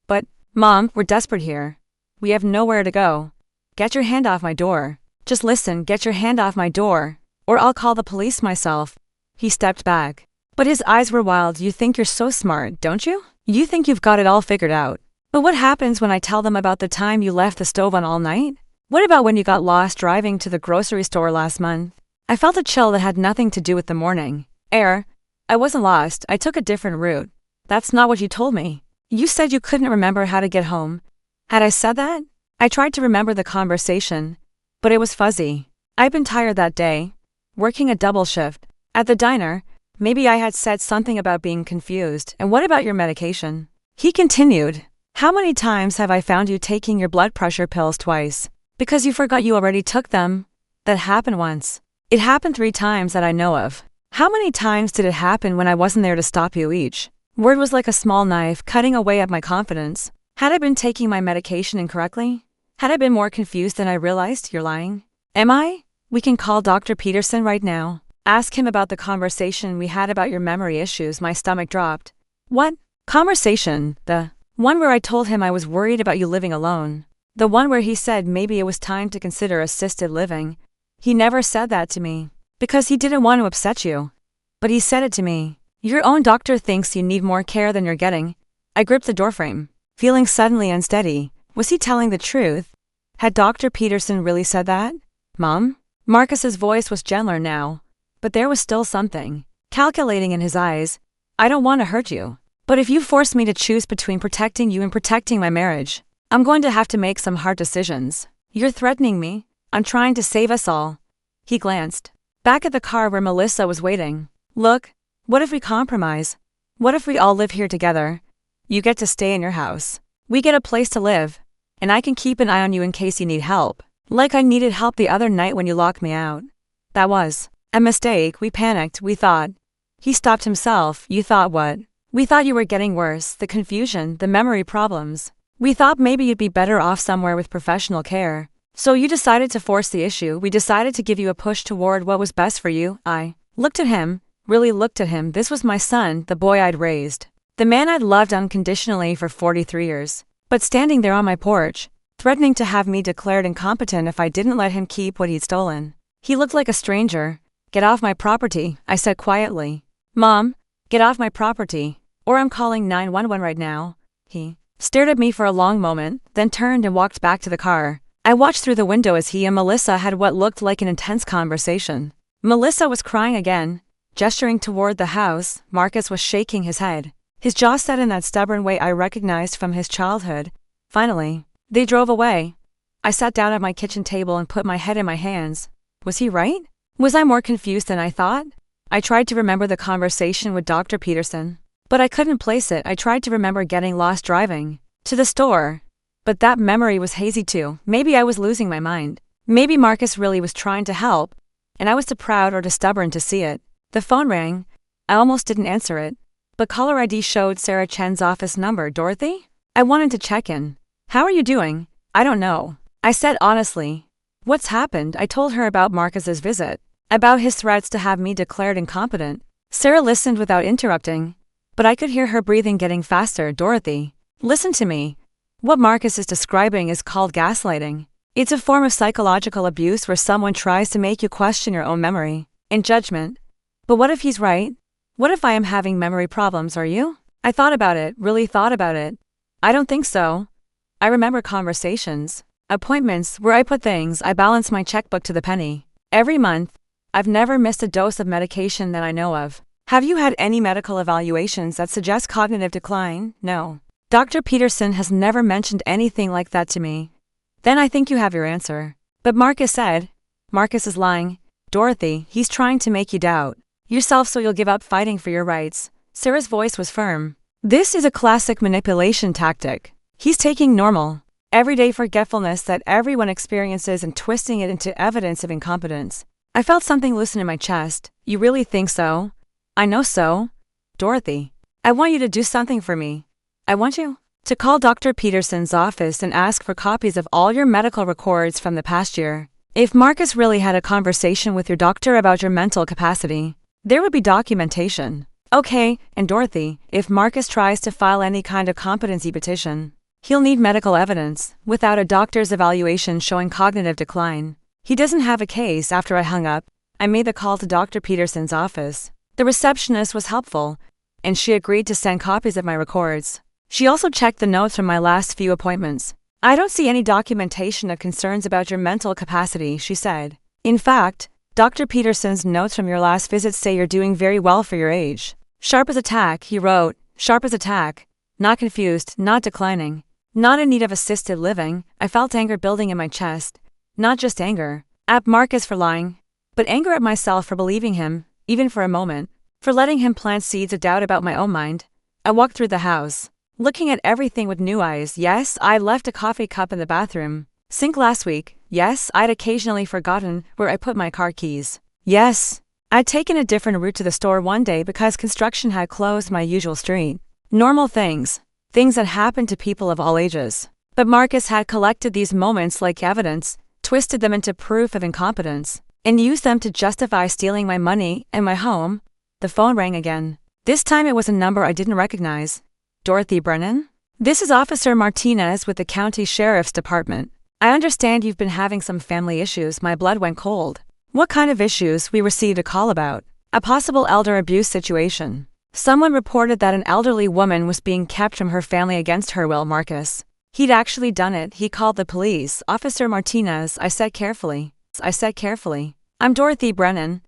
"But, Mom, we're desperate here. We have nowhere to go. Get your hand off my door. Just listen, get your hand off my door, or I'll call the police myself." He stepped back, but his eyes were wild. "You think you're so smart, don't you? You think you've got it all figured out. But what happens when I tell them about the time you left the stove on all night? What about when you got lost driving to the grocery store last month?" I felt a chill that had nothing to do with the morning air. "I wasn't lost, I took a different route." "That's not what you told me. You said you couldn't remember how to get home." Had I said that? I tried to remember the conversation, but it was fuzzy. I'd been tired that day, working a double shift. At the diner, maybe I had said something about being confused. "And what about your medication?" He continued. "How many times have I found you taking your blood pressure pills twice? Because you forgot you already took them." "That happened once." "It happened 3 times that I know of." "How many times did it happen when I wasn't there to stop you each?" Word was like a small knife cutting away at my confidence. Had I been taking my medication incorrectly? Had I been more confused than I realized? "You're lying." "Am I?" "We can call Dr. Peterson right now. Ask him about the conversation we had about your memory issues." My stomach dropped. "What conversation?" "The one where I told him I was worried about you living alone. The one where he said maybe it was time to consider assisted living." "He never said that to me. Because he didn't want to upset you. But he said it to me. Your own doctor thinks you need more care than you're getting." I gripped the doorframe, feeling suddenly unsteady. Was he telling the truth? Had Dr. Peterson really said that? "Mom?" Marcus's voice was gentler now, but there was still something calculating in his eyes. "I don't want to hurt you. But if you force me to choose between protecting you and protecting my marriage, I'm going to have to make some hard decisions. You're threatening me. I'm trying to save us all." He glanced back at the car where Melissa was waiting. "Look, what if we compromise? What if we all live here together? You get to stay in your house. We get a place to live. And I can keep an eye on you in case you need help. Like I needed help the other night when you locked me out." "That was a mistake. We panicked. We thought." He stopped himself. "You thought what?" "We thought you were getting worse. The confusion, the memory problems. We thought maybe you'd be better off somewhere with professional care. So you decided to force the issue. We decided to give you a push toward what was best for you." I looked at him, really looked at him. This was my son, the boy I'd raised. The man I'd loved unconditionally for 43 years. But standing there on my porch, threatening to have me declared incompetent if I didn't let him keep what he'd stolen. He looked like a stranger. "Get off my property," I said quietly. "Mom, get off my property, or I'm calling 911 right now." He stared at me for a long moment, then turned and walked back to the car. I watched through the window as he and Melissa had what looked like an intense conversation. Melissa was crying again, gesturing toward the house. Marcus was shaking his head, his jaw set in that stubborn way I recognized from his childhood. Finally, they drove away. I sat down at my kitchen table and put my head in my hands. Was he right? Was I more confused than I thought? I tried to remember the conversation with Dr. Peterson, but I couldn't place it. I tried to remember getting lost driving to the store, but that memory was hazy too. Maybe I was losing my mind. Maybe Marcus really was trying to help, and I was too proud or too stubborn to see it. The phone rang. I almost didn't answer it, but caller ID showed Sarah Chen's office number. "Dorothy?" I wanted to check in. "How are you doing?" "I don't know," I said honestly. "What's happened?" I told her about Marcus's visit, about his threats to have me declared incompetent. Sarah listened without interrupting, but I could hear her breathing getting faster. "Dorothy, listen to me. What Marcus is describing is called gaslighting. It's a form of psychological abuse where someone tries to make you question your own memory and judgment. But what if he's right? What if I am having memory problems? Are you?" I thought about it, really thought about it. "I don't think so. I remember conversations, appointments where I put things. I balance my checkbook to the penny every month. I've never missed a dose of medication that I know of." "Have you had any medical evaluations that suggest cognitive decline?" "No. Dr. Peterson has never mentioned anything like that to me." "Then I think you have your answer." "But Marcus said." "Marcus is lying, Dorothy. He's trying to make you doubt yourself so you'll give up fighting for your rights." Sarah's voice was firm. "This is a classic manipulation tactic. He's taking normal, everyday forgetfulness that everyone experiences and twisting it into evidence of incompetence." I felt something loosen in my chest. "You really think so?" "I know so. Dorothy, I want you to do something for me." "I want you to call Dr. Peterson's office and ask for copies of all your medical records from the past year. If Marcus really had a conversation with your doctor about your mental capacity, there would be documentation." "Okay, and Dorothy, if Marcus tries to file any kind of competency petition, he'll need medical evidence. Without a doctor's evaluation showing cognitive decline, he doesn't have a case." After I hung up, I made the call to Dr. Peterson's office. The receptionist was helpful, and she agreed to send copies of my records. She also checked the notes from my last few appointments. "I don't see any documentation of concerns about your mental capacity," she said. "In fact, Dr. Peterson's notes from your last visit say you're doing very well for your age." "Sharp as a tack," he wrote. "Sharp as a tack. Not confused, not declining, not in need of assisted living." I felt anger building in my chest. Not just anger at Marcus for lying, but anger at myself for believing him, even for a moment, for letting him plant seeds of doubt about my own mind. I walked through the house, looking at everything with new eyes. Yes, I'd left a coffee cup in the bathroom sink last week. Yes, I'd occasionally forgotten where I put my car keys. Yes, I'd taken a different route to the store one day because construction had closed my usual street. Normal things that happen to people of all ages. But Marcus had collected these moments like evidence, twisted them into proof of incompetence, and used them to justify stealing my money and my home. The phone rang again. This time it was a number I didn't recognize. "Dorothy Brennan? This is Officer Martinez with the County Sheriff's Department. I understand you've been having some family issues." My blood went cold. "What kind of issues?" We received a call about a possible elder abuse situation. Someone reported that an elderly woman was being kept from her family against her will. Marcus, he'd actually done it. He called the police. "Officer Martinez," I said carefully. "I'm Dorothy Brennan,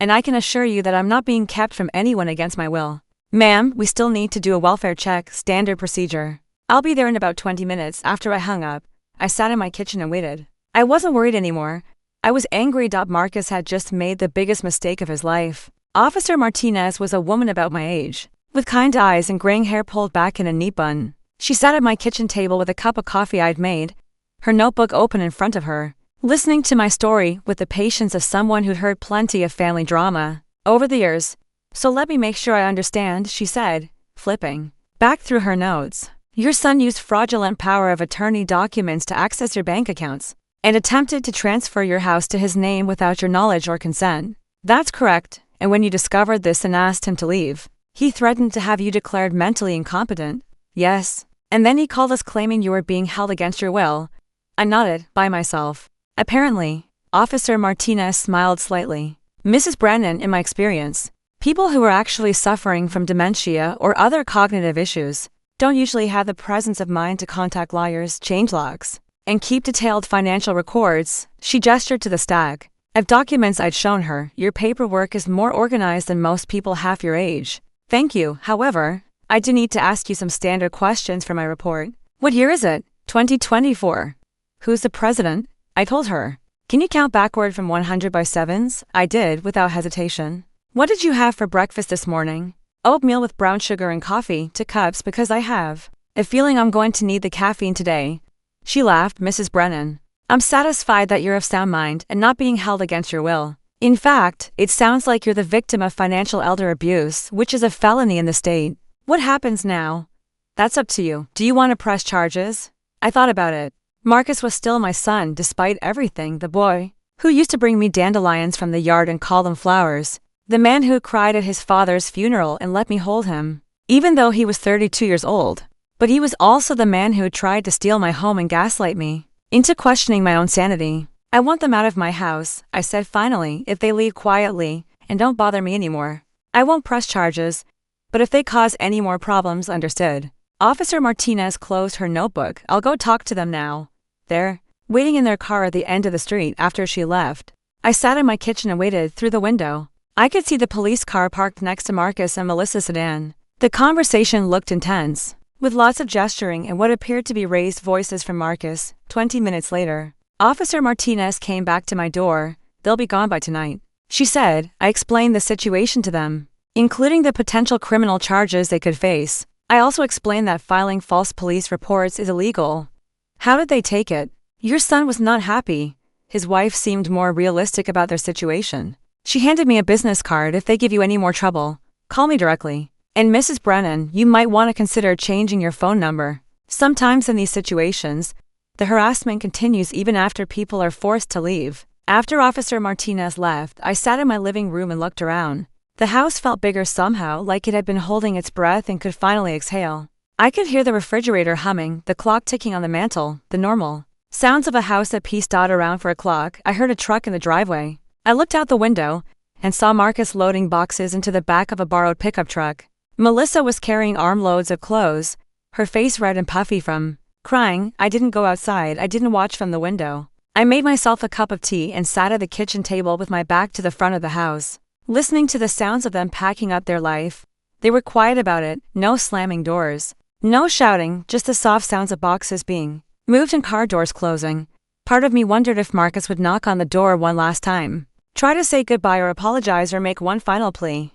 and I can assure you that I'm not being kept from anyone against my will." "Ma'am, we still need to do a welfare check, standard procedure." "I'll be there in about 20 minutes." After I hung up, I sat in my kitchen and waited. I wasn't worried anymore. I was angry. Marcus had just made the biggest mistake of his life. Officer Martinez was a woman about my age, with kind eyes and graying hair pulled back in a neat bun. She sat at my kitchen table with a cup of coffee I'd made, her notebook open in front of her, listening to my story with the patience of someone who'd heard plenty of family drama over the years. "So let me make sure I understand," she said, flipping back through her notes. "Your son used fraudulent power of attorney documents to access your bank accounts and attempted to transfer your house to his name without your knowledge or consent." "That's correct, And when you discovered this and asked him to leave, he threatened to have you declared mentally incompetent. Yes. And then he called us claiming you were being held against your will. I nodded, by myself. Apparently, Officer Martinez smiled slightly. Mrs. Brennan, in my experience, people who are actually suffering from dementia or other cognitive issues don't usually have the presence of mind to contact lawyers, change logs, and keep detailed financial records. She gestured to the stack of documents I'd shown her. Your paperwork is more organized than most people half your age. Thank you. However, I do need to ask you some standard questions for my report. What year is it? 2024. Who's the president? I told her. Can you count backward from 100 by sevens? I did, without hesitation. What did you have for breakfast this morning? Oatmeal with brown sugar and coffee, 2 cups, because I have a feeling I'm going to need the caffeine today. She laughed. Mrs. Brennan, I'm satisfied that you're of sound mind and not being held against your will. In fact, it sounds like you're the victim of financial elder abuse, which is a felony in the state. What happens now? That's up to you. Do you want to press charges? I thought about it. Marcus was still my son despite everything. The boy who used to bring me dandelions from the yard and call them flowers. The man who cried at his father's funeral and let me hold him, even though he was 32 years old. But he was also the man who tried to steal my home and gaslight me into questioning my own sanity. I want them out of my house, I said finally, if they leave quietly and don't bother me anymore. I won't press charges, but if they cause any more problems, understood. Officer Martinez closed her notebook. I'll go talk to them now. There, waiting in their car at the end of the street after she left. I sat in my kitchen and waited through the window. I could see the police car parked next to Marcus and Melissa's sedan. The conversation looked intense, with lots of gesturing and what appeared to be raised voices from Marcus. 20 minutes later, Officer Martinez came back to my door. They'll be gone by tonight, she said. I explained the situation to them, including the potential criminal charges they could face. I also explained that filing false police reports is illegal. How did they take it? Your son was not happy. His wife seemed more realistic about their situation. She handed me a business card. If they give you any more trouble, call me directly. And Mrs. Brennan, you might want to consider changing your phone number. Sometimes in these situations, the harassment continues even after people are forced to leave. After Officer Martinez left, I sat in my living room and looked around. The house felt bigger somehow, like it had been holding its breath and could finally exhale. I could hear the refrigerator humming, the clock ticking on the mantel, the normal sounds of a house at peace. Around for a clock, I heard a truck in the driveway. I looked out the window and saw Marcus loading boxes into the back of a borrowed pickup truck. Melissa was carrying armloads of clothes, her face red and puffy from crying. I didn't go outside. I didn't watch from the window. I made myself a cup of tea and sat at the kitchen table with my back to the front of the house, listening to the sounds of them packing up their life. They were quiet about it, no slamming doors, no shouting, just the soft sounds of boxes being moved and car doors closing. Part of me wondered if Marcus would knock on the door one last time, try to say goodbye or apologize or make one final plea.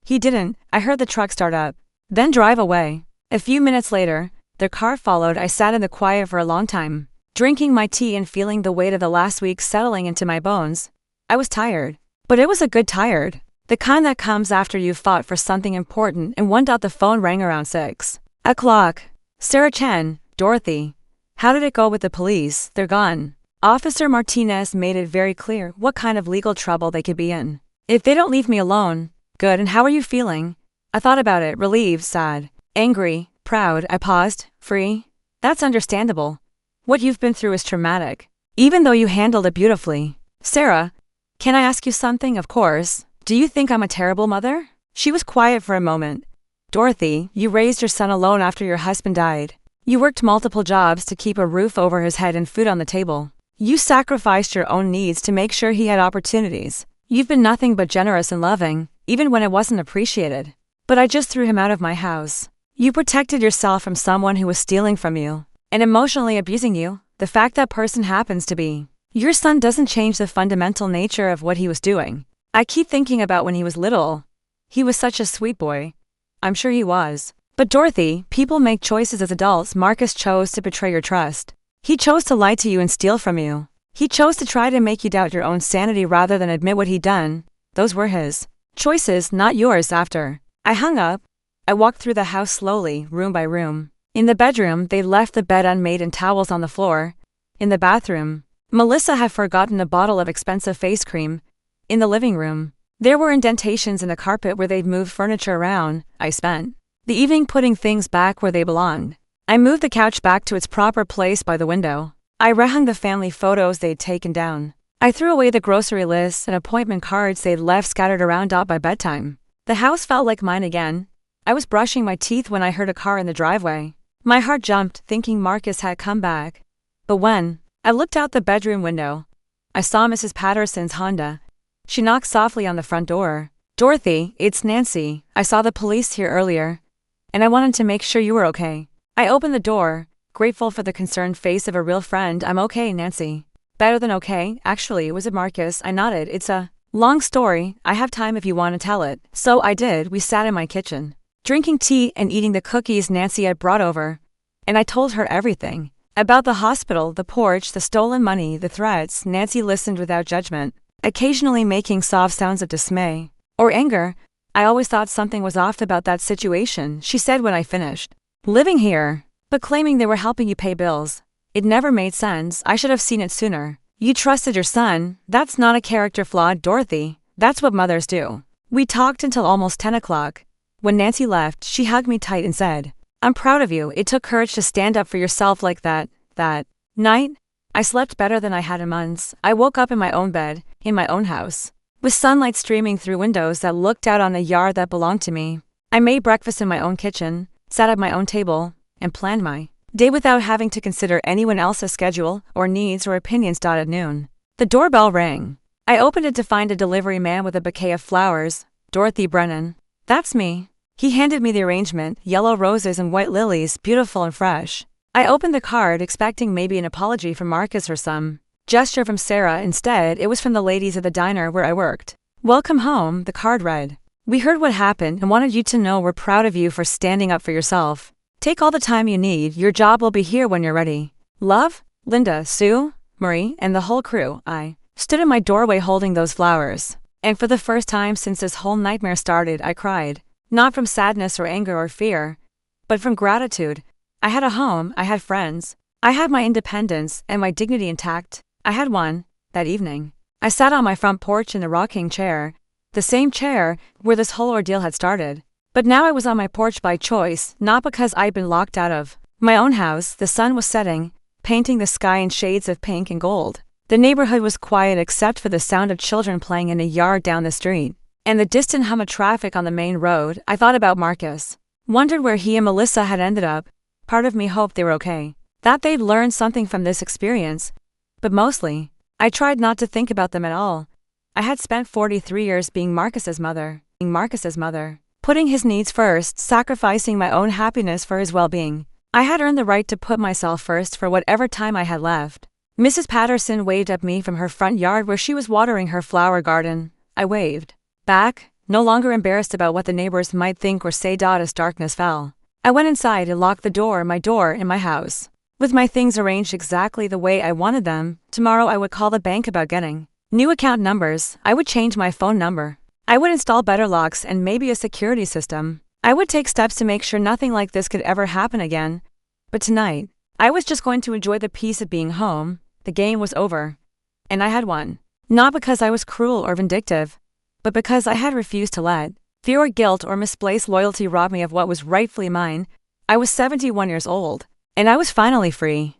He didn't. I heard the truck start up, then drive away. A few minutes later, their car followed. I sat in the quiet for a long time, drinking my tea and feeling the weight of the last week settling into my bones. I was tired. But it was a good tired. The kind that comes after you've fought for something important and won. The phone rang around 6 o'clock. Sarah Chen, Dorothy. How did it go with the police? They're gone. Officer Martinez made it very clear what kind of legal trouble they could be in if they don't leave me alone. Good, and how are you feeling? I thought about it. Relieved, sad, angry, proud. I paused. Free? That's understandable. What you've been through is traumatic, even though you handled it beautifully. Sarah, can I ask you something? Of course. Do you think I'm a terrible mother? She was quiet for a moment. Dorothy, you raised your son alone after your husband died. You worked multiple jobs to keep a roof over his head and food on the table. You sacrificed your own needs to make sure he had opportunities. You've been nothing but generous and loving, even when it wasn't appreciated. But I just threw him out of my house. You protected yourself from someone who was stealing from you and emotionally abusing you. The fact that person happens to be your son doesn't change the fundamental nature of what he was doing. I keep thinking about when he was little. He was such a sweet boy. I'm sure he was. But Dorothy, people make choices as adults. Marcus chose to betray your trust. He chose to lie to you and steal from you. He chose to try to make you doubt your own sanity rather than admit what he'd done. Those were his choices, not yours. After I hung up, I walked through the house slowly, room by room. In the bedroom, they left the bed unmade and towels on the floor. In the bathroom, Melissa had forgotten a bottle of expensive face cream. In the living room, There were indentations in the carpet where they'd moved furniture around. I spent the evening putting things back where they belonged. I moved the couch back to its proper place by the window. I rehung the family photos they'd taken down. I threw away the grocery lists and appointment cards they'd left scattered around out by bedtime. The house felt like mine again. I was brushing my teeth when I heard a car in the driveway. My heart jumped, thinking Marcus had come back. But when I looked out the bedroom window, I saw Mrs. Patterson's Honda. She knocked softly on the front door. "Dorothy, it's Nancy. I saw the police here earlier, and I wanted to make sure you were okay." I opened the door, grateful for the concerned face of a real friend. "I'm okay, Nancy." "Better than okay, actually. Was it Marcus?" I nodded. "It's a long story. I have time if you want to tell it." So I did. We sat in my kitchen, drinking tea and eating the cookies Nancy had brought over, and I told her everything. About the hospital, the porch, the stolen money, the threats. Nancy listened without judgment, occasionally making soft sounds of dismay or anger. "I always thought something was off about that situation," she said when I finished. "Living here, but claiming they were helping you pay bills. It never made sense. I should have seen it sooner. You trusted your son. That's not a character flaw, Dorothy. That's what mothers do." We talked until almost 10 o'clock. When Nancy left, she hugged me tight and said, "I'm proud of you. It took courage to stand up for yourself like that." That night, I slept better than I had in months. I woke up in my own bed, in my own house, with sunlight streaming through windows that looked out on the yard that belonged to me. I made breakfast in my own kitchen, sat at my own table, and planned my day without having to consider anyone else's schedule or needs or opinions. At noon, the doorbell rang. I opened it to find a delivery man with a bouquet of flowers. "Dorothy Brennan." "That's me." He handed me the arrangement, yellow roses and white lilies, beautiful and fresh. I opened the card, expecting maybe an apology from Marcus or some gesture from Sarah. Instead, it was from the ladies at the diner where I worked. "Welcome home," the card read. "We heard what happened and wanted you to know we're proud of you for standing up for yourself. Take all the time you need. Your job will be here when you're ready. Love, Linda, Sue, Marie, and the whole crew." I stood in my doorway holding those flowers, and for the first time since this whole nightmare started, I cried. Not from sadness or anger or fear, but from gratitude. I had a home, I had friends, I had my independence and my dignity intact. I had one, that evening. I sat on my front porch in the rocking chair, the same chair where this whole ordeal had started. But now I was on my porch by choice, not because I'd been locked out of my own house. The sun was setting, painting the sky in shades of pink and gold. The neighborhood was quiet except for the sound of children playing in a yard down the street, and the distant hum of traffic on the main road. I thought about Marcus, wondered where he and Melissa had ended up. Part of me hoped they were okay, that they'd learned something from this experience. But mostly, I tried not to think about them at all. I had spent 43 years being Marcus's mother, putting his needs first, sacrificing my own happiness for his well-being. I had earned the right to put myself first for whatever time I had left. Mrs. Patterson waved at me from her front yard where she was watering her flower garden. I waved back, no longer embarrassed about what the neighbors might think or say. As darkness fell, I went inside and locked the door in my house. With my things arranged exactly the way I wanted them, tomorrow I would call the bank about getting new account numbers. I would change my phone number. I would install better locks and maybe a security system. I would take steps to make sure nothing like this could ever happen again. But tonight, I was just going to enjoy the peace of being home. The game was over, and I had won. Not because I was cruel or vindictive, but because I had refused to let fear or guilt or misplaced loyalty rob me of what was rightfully mine. I was 71 years old, and I was finally free.